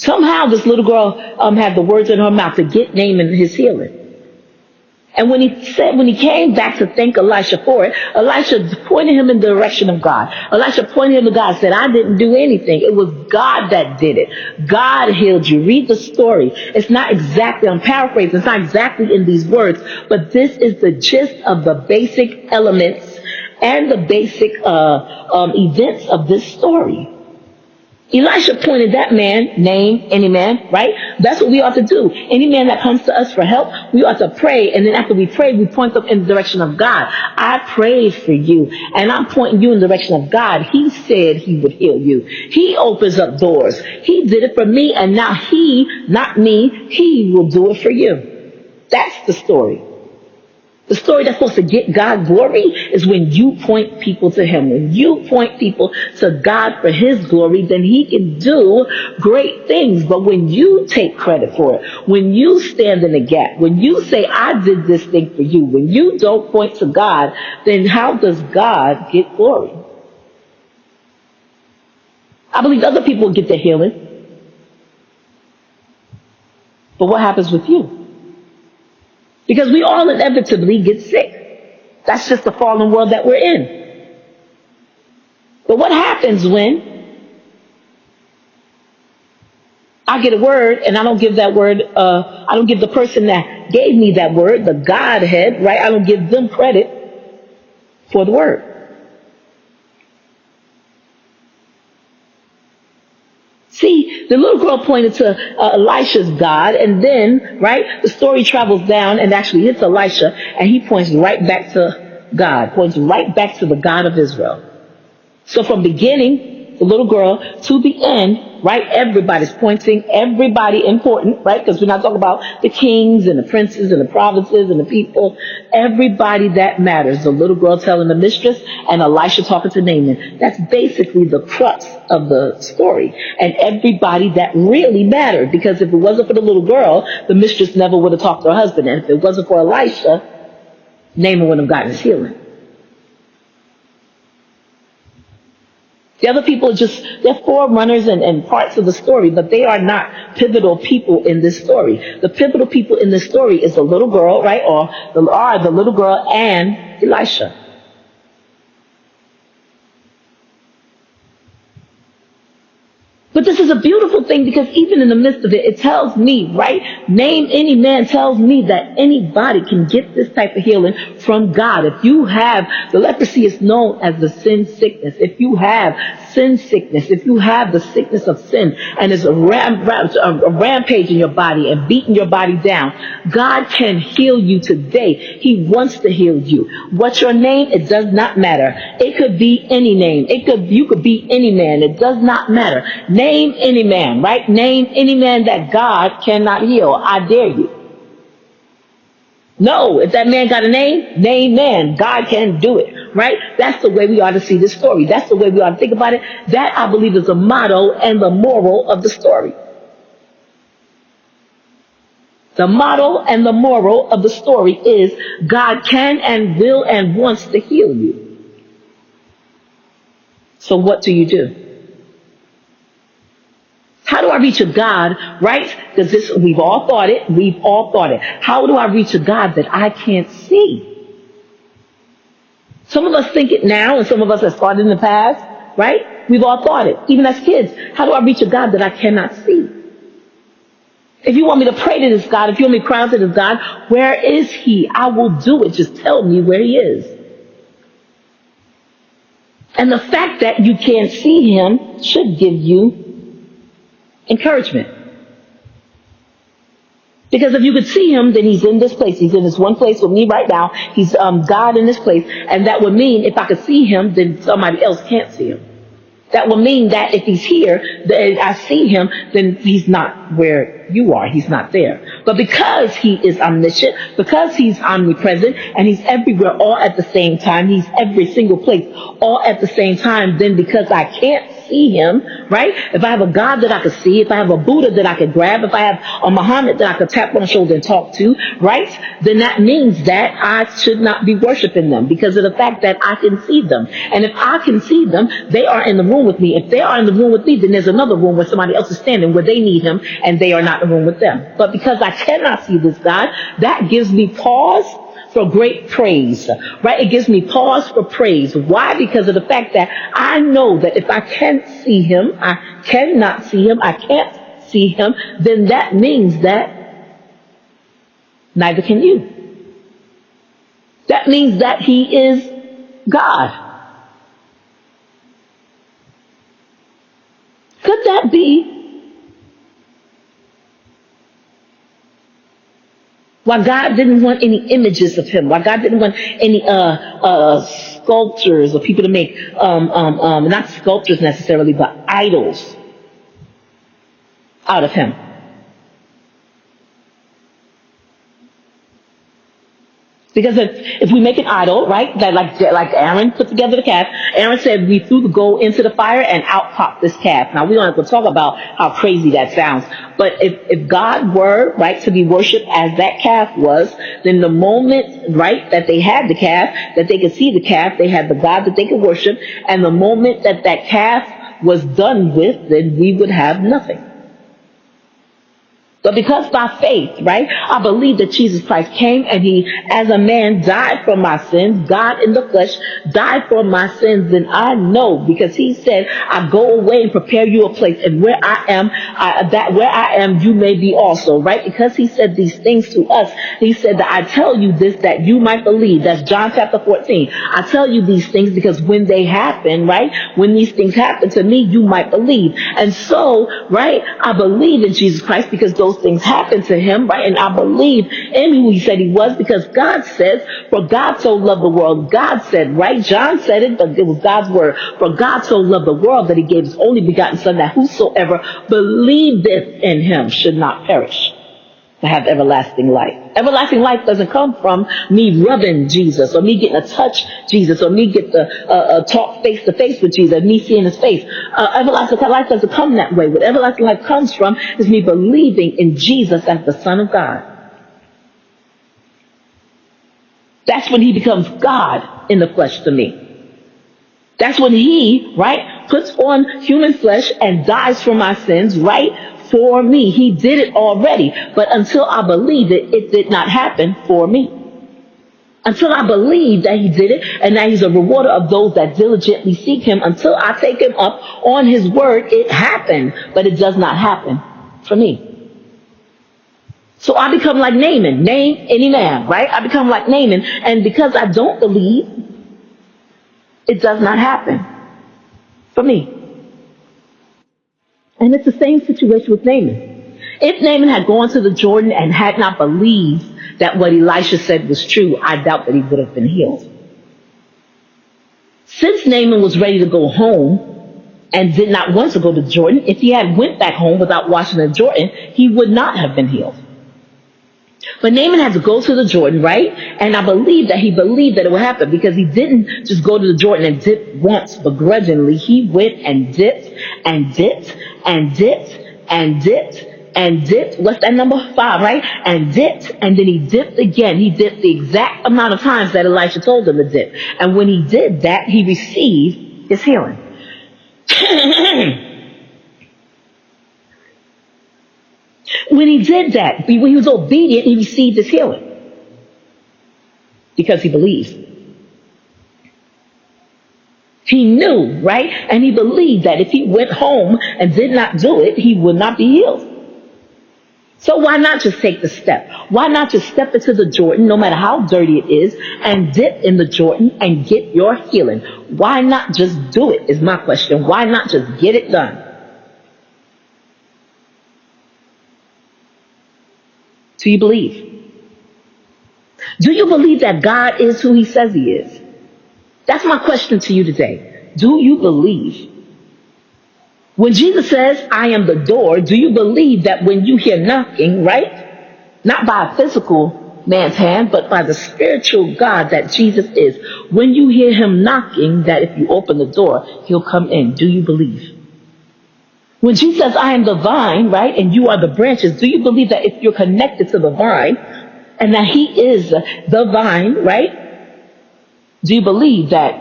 Somehow this little girl had the words in her mouth to get Naaman his healing. And when he came back to thank Elisha for it, Elisha pointed him in the direction of God. Elisha pointed him to God and said, I didn't do anything. It was God that did it. God healed you. Read the story. It's not exactly, I'm paraphrasing, it's not exactly in these words, but this is the gist of the basic elements and the basic events of this story. Elisha pointed that man, name, any man, right? That's what we ought to do. Any man that comes to us for help, we ought to pray. And then after we pray, we point them in the direction of God. I prayed for you, and I'm pointing you in the direction of God. He said he would heal you. He opens up doors. He did it for me, and now he, not me, he will do it for you. That's the story. The story that's supposed to get God glory is when you point people to him. When you point people to God for his glory, then he can do great things. But when you take credit for it, when you stand in the gap, when you say, I did this thing for you, when you don't point to God, then how does God get glory? I believe other people get their healing. But what happens with you? Because we all inevitably get sick. That's just the fallen world that we're in. But what happens when I get a word and I don't give that word, I don't give the person that gave me that word, the Godhead, right? I don't give them credit for the word. See, the little girl pointed to Elisha's God, and then, right, the story travels down and actually hits Elisha, and he points right back to God, points right back to the God of Israel. So from beginning, the little girl, to the end, right, everybody's pointing, everybody important, right, because we're not talking about the kings and the princes and the provinces and the people. Everybody that matters. The little girl telling the mistress and Elisha talking to Naaman. That's basically the crux of the story. And everybody that really mattered, because if it wasn't for the little girl, the mistress never would have talked to her husband. And if it wasn't for Elisha, Naaman wouldn't have gotten his healing. The other people are just, they're forerunners and parts of the story, but they are not pivotal people in this story. The pivotal people in this story is the little girl, right? Or the little girl and Elisha. But this is a beautiful thing because even in the midst of it, it tells me, right? Name any man tells me that anybody can get this type of healing from God. If you have, the leprosy is known as the sin sickness. If you have sin sickness, if you have the sickness of sin and it's a rampage in your body and beating your body down, God can heal you today. He wants to heal you. What's your name? It does not matter. It could be any name. You could be any man. It does not matter. Name any man, right? Name any man that God cannot heal. I dare you. No, if that man got a name, name man. God can do it, right? That's the way we ought to see this story. That's the way we ought to think about it. That, I believe, is the motto and the moral of the story. The motto and the moral of the story is God can and will and wants to heal you. So what do you do? How do I reach a God, right? Because we've all thought it. We've all thought it. How do I reach a God that I can't see? Some of us think it now, and some of us have thought it in the past, right? We've all thought it, even as kids. How do I reach a God that I cannot see? If you want me to pray to this God, if you want me to cry out to this God, where is he? I will do it. Just tell me where he is. And the fact that you can't see him should give you encouragement. Because if you could see him, then he's in this place. He's in this one place with me right now. He's God in this place. And that would mean if I could see him, then somebody else can't see him. That would mean that if he's here, that I see him, then he's not where you are. He's not there. But because he is omniscient, because he's omnipresent, and he's everywhere all at the same time, he's every single place all at the same time, then because I can't see him, right? If I have a God that I could see, if I have a Buddha that I could grab, if I have a Muhammad that I could tap on the shoulder and talk to, right? Then that means that I should not be worshiping them because of the fact that I can see them. And if I can see them, they are in the room with me. If they are in the room with me, then there's another room where somebody else is standing where they need him and they are not in the room with them. But because I cannot see this God, that gives me pause for great praise, right? It gives me pause for praise. Why? Because of the fact that I know that if I can't see him, I cannot see him, I can't see him, then that means that neither can you. That means that he is God. Could that be why God didn't want any images of him? Why God didn't want any sculptures or people to make not sculptures necessarily, but idols out of him? Because if we make an idol, right, that like Aaron put together the calf, Aaron said we threw the gold into the fire and out popped this calf. Now we don't have to talk about how crazy that sounds, but if God were, right, to be worshipped as that calf was, then the moment, right, that they had the calf, that they could see the calf, they had the God that they could worship, and the moment that that calf was done with, then we would have nothing. But because by faith, right, I believe that Jesus Christ came and he, as a man, died for my sins. God in the flesh died for my sins. Then I know, because he said, I go away and prepare you a place. And where I am, you may be also, right? Because he said these things to us. He said that I tell you this, that you might believe. That's John chapter 14. I tell you these things because when they happen, right, when these things happen to me, you might believe. And so, right, I believe in Jesus Christ because those things happened to him, right? And I believe in who he said he was because God says, for God so loved the world. God said, right? John said it, but it was God's word. For God so loved the world that he gave his only begotten son, that whosoever believeth in him should not perish, to have everlasting life. Everlasting life doesn't come from me rubbing Jesus or me getting to touch Jesus or me get to talk face to face with Jesus, me seeing his face. Everlasting life doesn't come that way. What everlasting life comes from is me believing in Jesus as the Son of God. That's when he becomes God in the flesh to me. That's when he, right, puts on human flesh and dies for my sins, right? For me. He did it already. But until I believed it, it did not happen for me. Until I believe that he did it and that he's a rewarder of those that diligently seek him, until I take him up on his word, it happened. But it does not happen for me. So I become like Naaman. Name any man, right? I become like Naaman. And because I don't believe, it does not happen for me. And it's the same situation with Naaman. If Naaman had gone to the Jordan and had not believed that what Elisha said was true, I doubt that he would have been healed. Since Naaman was ready to go home and did not want to go to Jordan, if he had went back home without washing the Jordan, he would not have been healed. But Naaman had to go to the Jordan, right? And I believe that he believed that it would happen because he didn't just go to the Jordan and dip once begrudgingly. He went and dipped and dipped and dipped and dipped and dipped. What's that number? 5, right? And dipped, and then he dipped again. He dipped the exact amount of times that Elisha told him to dip. And when he did that, he received his healing. When he did that, when he was obedient, he received his healing. Because he believed. He knew, right? And he believed that if he went home and did not do it, he would not be healed. So why not just take the step? Why not just step into the Jordan, no matter how dirty it is, and dip in the Jordan and get your healing? Why not just do it is my question. Why not just get it done? Do you believe? Do you believe that God is who he says he is? That's my question to you today. Do you believe When Jesus says, I am the door, do you believe that when you hear knocking, right? Not by a physical man's hand, but by the spiritual God that Jesus is. When you hear him knocking, that if you open the door, he'll come in. Do you believe? When Jesus says, I am the vine, right, and you are the branches, do you believe that if you're connected to the vine and that he is the vine, right, do you believe that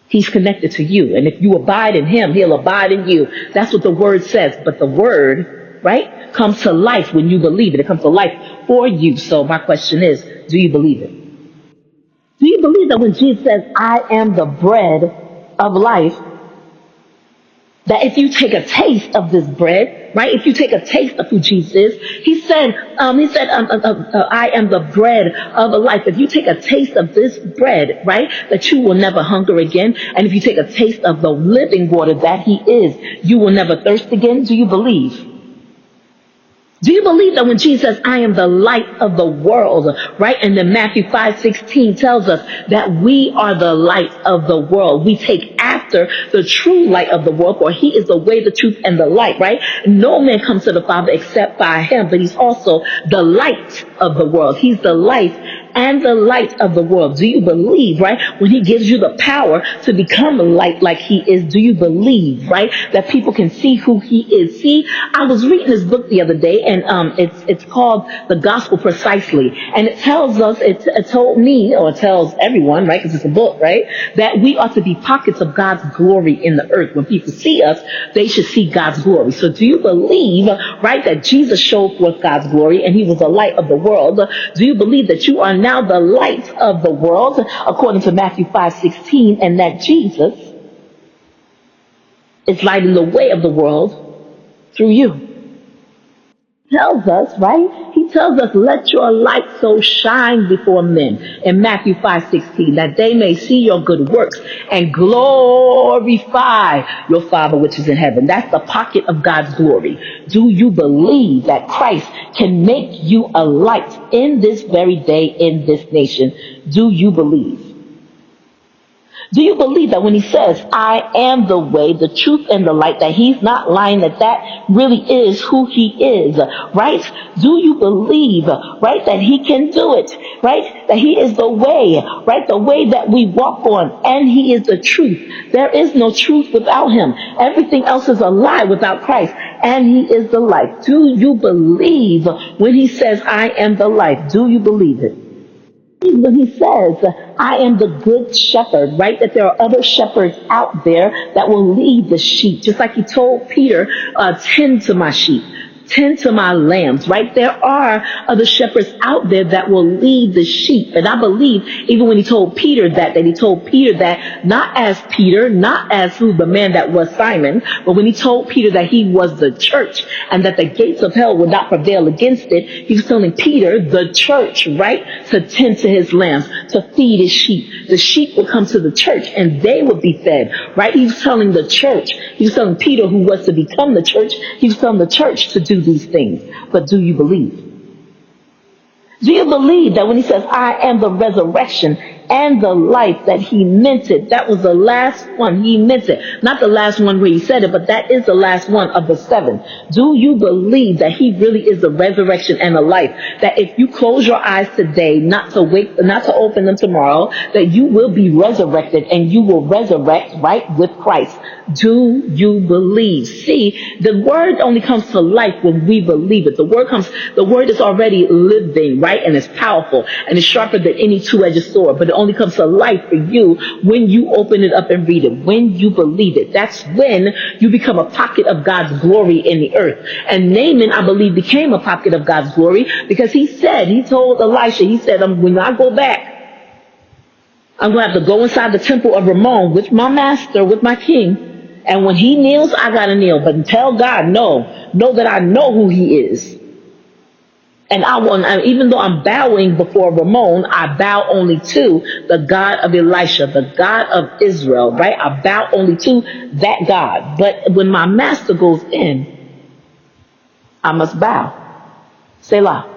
he's connected to you? And if you abide in him, he'll abide in you. That's what the word says. But the word, right, comes to life when you believe it. It comes to life for you. So my question is, do you believe it? Do you believe that when Jesus says, I am the bread of life, that if you take a taste of this bread, right? If you take a taste of who Jesus is, he said, I am the bread of life. If you take a taste of this bread, right, that you will never hunger again. And if you take a taste of the living water that he is, you will never thirst again. Do you believe? Do you believe that when Jesus says, I am the light of the world, right? And then Matthew 5:16 tells us that we are the light of the world. We take after the true light of the world, for he is the way, the truth, and the light, right? No man comes to the Father except by him, but he's also the light of the world. He's the life and the light of the world. Do you believe, right? When he gives you the power to become a light like he is, do you believe, right? That people can see who he is. See, I was reading this book the other day, and it's called The Gospel Precisely. And it tells us, it told me, or it tells everyone, right? Because it's a book, right? That we ought to be pockets of God's glory in the earth. When people see us, they should see God's glory. So do you believe, right, that Jesus showed forth God's glory and he was the light of the world? Do you believe that you are now the light of the world, according to Matthew 5:16, and that Jesus is lighting the way of the world through you? Tells us, right? He tells us, let your light so shine before men in Matthew 5:16, that they may see your good works and glorify your Father which is in heaven. That's the pocket of God's glory. Do you believe that Christ can make you a light in this very day in this nation? Do you believe? Do you believe that when he says, I am the way, the truth, and the light, that he's not lying, that really is who he is, right? Do you believe, right, that he can do it, right? That he is the way, right? The way that we walk on, and he is the truth. There is no truth without him. Everything else is a lie without Christ, and he is the life. Do you believe when he says, I am the life? Do you believe it? When he says, I am the good shepherd, right? That there are other shepherds out there that will lead the sheep. Just like he told Peter, tend to my sheep. Tend to my lambs, right? There are other shepherds out there that will lead the sheep. And I believe even when he told Peter that he told Peter that not as Peter, not as who the man that was Simon, but when he told Peter that he was the church and that the gates of hell would not prevail against it, he was telling Peter, the church, right, to tend to his lambs, to feed his sheep. The sheep would come to the church and they would be fed, right? He was telling the church, he was telling Peter, who was to become the church, he was telling the church to do these things. But do you believe? Do you believe that when he says, I am the resurrection and the life, that he meant it? That was the last one. He meant it. Not the last one where he said it, but that is the last one of the 7. Do you believe that he really is the resurrection and the life? That if you close your eyes today, not to open them tomorrow, that you will be resurrected and you will resurrect right with Christ. Do you believe? See, the word only comes to life when we believe it. The word is already living, right? And it's powerful and it's sharper than any two-edged sword, but it only comes to life for you when you open it up and read it, when you believe it. That's when you become a pocket of God's glory in the earth. And Naaman, I believe, became a pocket of God's glory because he told Elisha, he said, when I go back, I'm going to have to go inside the temple of Ramon with my master, with my king. And when he kneels, I got to kneel. But tell God, know that I know who he is. And even though I'm bowing before Ramon, I bow only to the God of Elisha, the God of Israel, right? I bow only to that God. But when my master goes in, I must bow. Selah.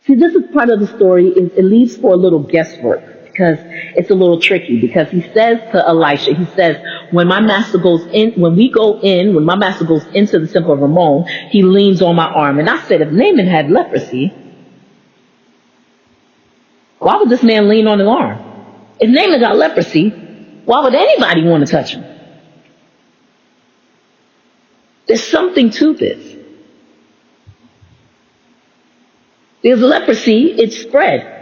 See, this is part of the story. It leaves for a little guesswork. because it's a little tricky. Because he says to Elisha, he says, when my master goes when my master goes into the temple of Ramon, he leans on my arm. And I said, if Naaman had leprosy, why would this man lean on his arm? If Naaman got leprosy, why would anybody want to touch him? There's something to this. Because leprosy, it spread.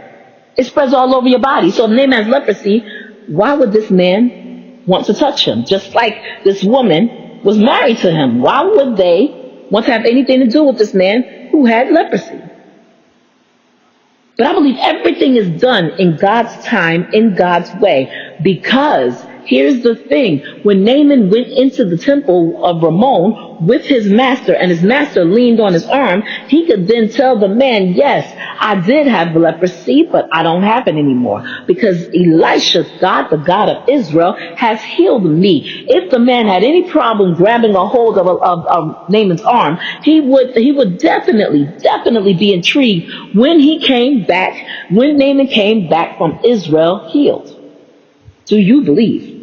It spreads all over your body. So if Naaman has leprosy, why would this man want to touch him? Just like this woman was married to him. Why would they want to have anything to do with this man who had leprosy? But I believe everything is done in God's time, in God's way. Because here's the thing. When Naaman went into the temple of Ramon with his master, and his master leaned on his arm, he could then tell the man, yes, I did have leprosy, but I don't have it anymore. Because Elisha's God, the God of Israel, has healed me. If the man had any problem grabbing a hold of Naaman's arm, he would definitely be intrigued when Naaman came back from Israel healed. Do you believe?